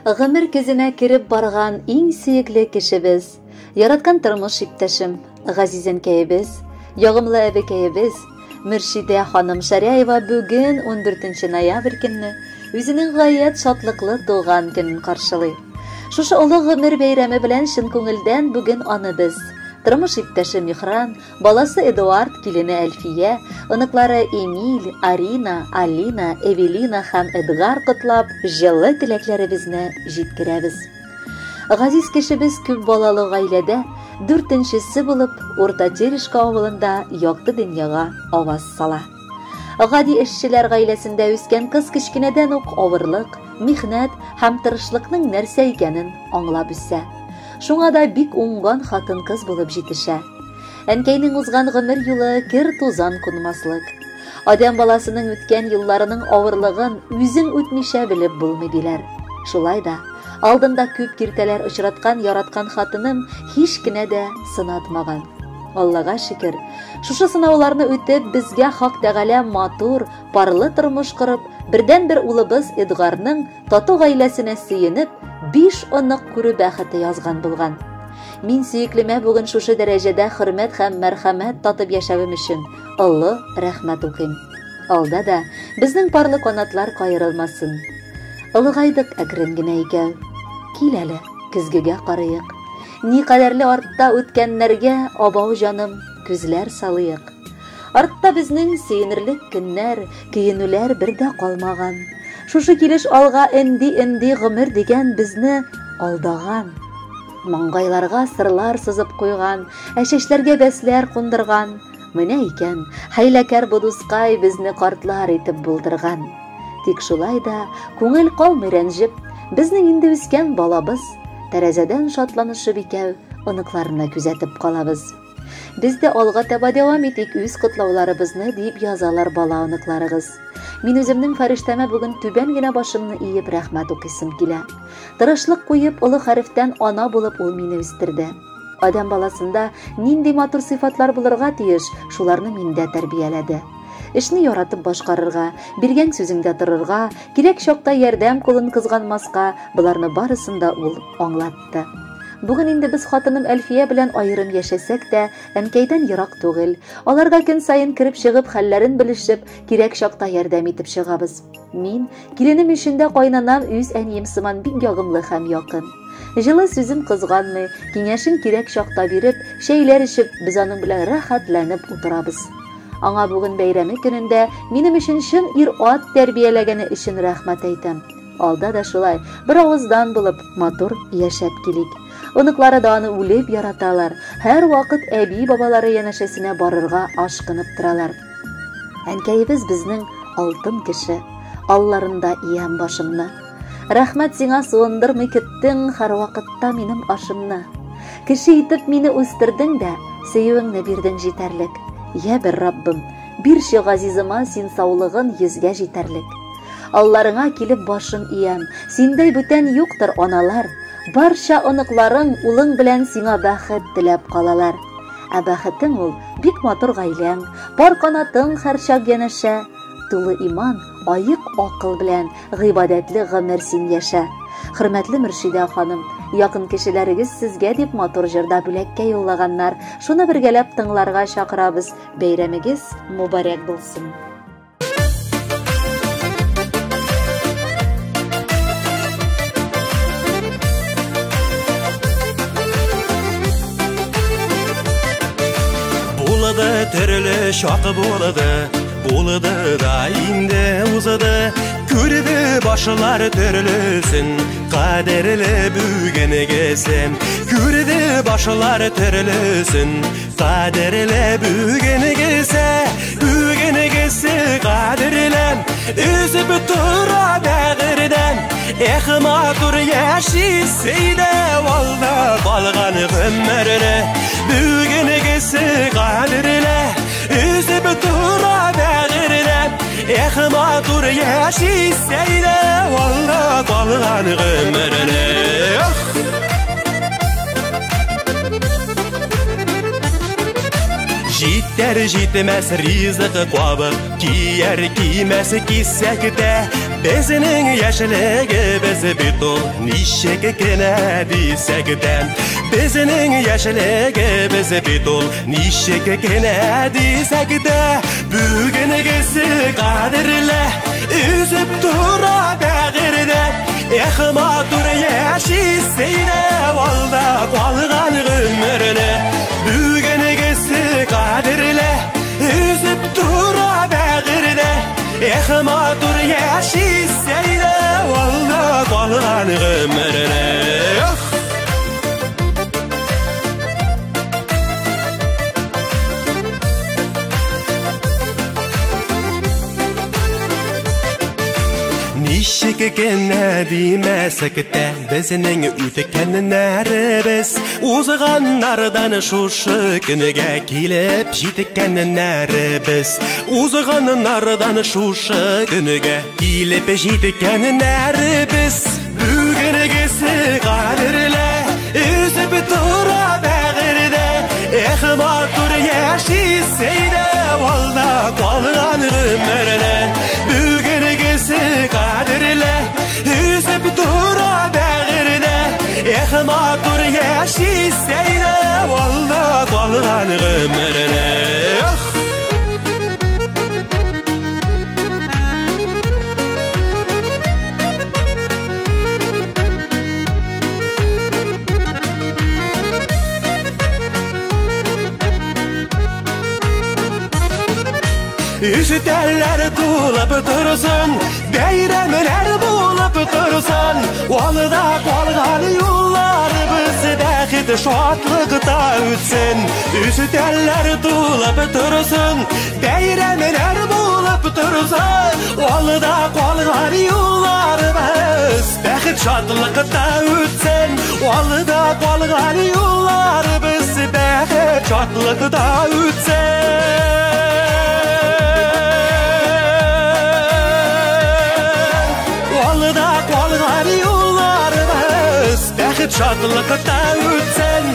Гомер көзенә кереп барган иң сөекле кешебез, яраткан тормыш иптәшем, газизәнкәебез, ягымлы әбекәебез, Мөршидә ханым Шәрәева бүген 14 ноябрь көнне үзенең гаять шатлыклы туган көнен каршылый. Шушы олы гомер бәйрәме белән чын күңелдән бүген аны без, тормыш иптәше Михран, баласы Эдуард, килене Әлфия, оныклары Эмиль, Арина, Алина, Эвелина һәм Эдгар котлап, җылы теләкләребезне җиткерәбез. Газиз кешебез күп балалы гаиләдә 4-нчесе булып Урта Терешка авылында якты дөньяга аваз сала. Гади эшчеләр гаиләсендә үскән кыз кичкенәдән үк авырлык, михнәт һәм тырышлыкның нәрсә икәнен аңлап үсә. Шуңа да бик уңган хатын-кыз булып җитешә. Әнкәйнең узган гомер юлы кер тузан кунмаслык. Адам баласының үткән елларының авырлыгын үзең үтмичә белеп булмый диләр. Шулай да алдында күп киртәләр очраткан яраткан хатыным һич кенә дә сынатмаган. Аллага шөкер, шушы сынауларны үтеп безгә Хак Тәгалә матур, парлы тормыш корып, бердән-бер улыбыз Эдгарның тату гаиләсенә сөенеп, 5 онык күрү бәхете язган булган. Мин сөеклемә бүген шушы дәрәҗәдә хөрмәт һәм мәрхәмәт татып яшәвем өчен Аллы рәхмәт укыйм. Алда да безнең парлы канатлар кайрылмасын. Ылыгайдык әкрен генә икәү. Кил әле, көзгегә карыйык. Ни кадәрле артта үткәннәргә, абау җаным, күзләр салыйык. Артта безнең сөенерлек көннәр, көенүләр бердә калмаган. Шушы килеш алга энди гомер дигән безне алдаган. Маңгайларга сырлар сызып куйган, әчәчләргә бәсләр кундырган. Менә икән, хәйләкәр бу дускай безне картлар итеп булдырган. Тик шулай да күңел калмый рәнҗеп, безнең инде үскән балабыз, тәрәзәдән шатланышып икәү, оныкларына күзәтеп калабыз. Без дә алга таба дәвам итик үз котлауларыбызны дип язалар бала оныкларыгыз. Мин үземнең фәрештәмә бүген түбән генә башымны иеп рәхмәт укыйсым килә. Тырышлык куеп олы хәрефтән ана булып ул мине үстерде. Адам баласында нинди матур сыйфатлар булырга тиеш, шуларны миндә тәрбияләде. Эшне яратып башкарырга, биргән сүзеңдә торырга, кирәк чакта ярдәм кулын кызганмаска, буларны барысын да ул аңлатты. Бүген инде без хатыным Әлфия белән аерым яшәсәк тә, әнкәйдән ерак түгел. Аларга көн сайын кирип чыгып, хәлләрен белешеп, кирәк чакта ярдәм итеп чыгабыз. Мин киленем өчендә кайнанам үз әнием сыман бик ягымлы һәм якын. Җылы сүзен кызганмый, киңәшен кирәк чакта биреп, шәйләр ичеп, без аның белән рәхәтләнеп утырабыз. Аңа бүген бәйрәме көнендә минем өчен чын ир-ат тәрбияләгәне өчен рәхмәт әйтәм. Алда да шулай, бер авыздан булып, матур яшәп килик. Оныклары да аны үлеп яраталар. Һәр вакыт әби-бабалары янәшәсенә барырга ашкынып торалар. Әнкәебез безнең алтын кеше, алларында иям башымны. Рәхмәт сиңа суындырмый кеттең һәр вакытта минем ашымны. Кеше итеп мине үстердең дә, сөюеңне бирдең җитәрлек. Я бер Раббым, бирче газизыма син саулыгын 100гә җитәрлек. Алларыңа килеп башым иям, синдәй бүтән юктыр аналар. Барча оныкларың улың белән сиңа бәхет теләп калалар. Ә бәхетең ул бик матур гаиләң, бар канатың һәр чак янәшә. Тулы иман, аек акыл белән гыйбадәтле гомер син яшә. Хөрмәтле Мөршидә ханым, якын кешеләрегез сезгә дип матур җырда бүләккә юллаганнар. Шуны бергәләп тыңларга чакырабыз. Бәйрәмегез мубарәк булсын. Булды төрле шакы булды да инде узды. Күрде башлар төрлесен, кадерле бүгенегесем. Күрде башлар төрлесен, кадерле бүгенегесе. Бүгенегесе кадерлем, үзеп тора бәгырдән. Эх матур яшисейдә, валда калган гомерне. Бүгенегесе кадерле, үзеп тора бәгырдән. Эх матур яшисейдә, валда калган гомерне. Yeter jitmez rizqi qobib kiyer kiymez kissek de bizning yaşligimiz bitul nishek kene desek de bizning yaşligimiz bitul nishek kene desek de bugüngisi qadrli üzüp tura bag'irda ehmatur yaşiseyde valda qolgan ömrni bugüngisi qadrli üzüp tura bag'irda ehmatur yaşiseyde valda qolgan ömrni Nishik kene demesek de bizning o'tganlarimiz o'zg'anlardan shushi kuniga kelib yetganlarimiz o'zg'anlardan shushi kuniga kelib yetganlarimiz bugüngisi qadrli o'zib tura bag'irda ehmatur yaşiseyde valda qolgan ömrni bugüngisi qadrli üzüp tura bag'irda ehmatur yaşiseyde valda qolgan ömrni Üstələr tulub dursun, beyramlar bulub dursun Valda qolgan yollarımız bəxit şadlıqda ötsin Üstələr tulub dursun, beyramlar bulub dursun Valda qolgan yollarımız bəxit şadlıqda ötsin Valda qolgan yollarımız bəxit şadlıqda ötsin Qolgan yollarımız bəxit şadlıqda ötsin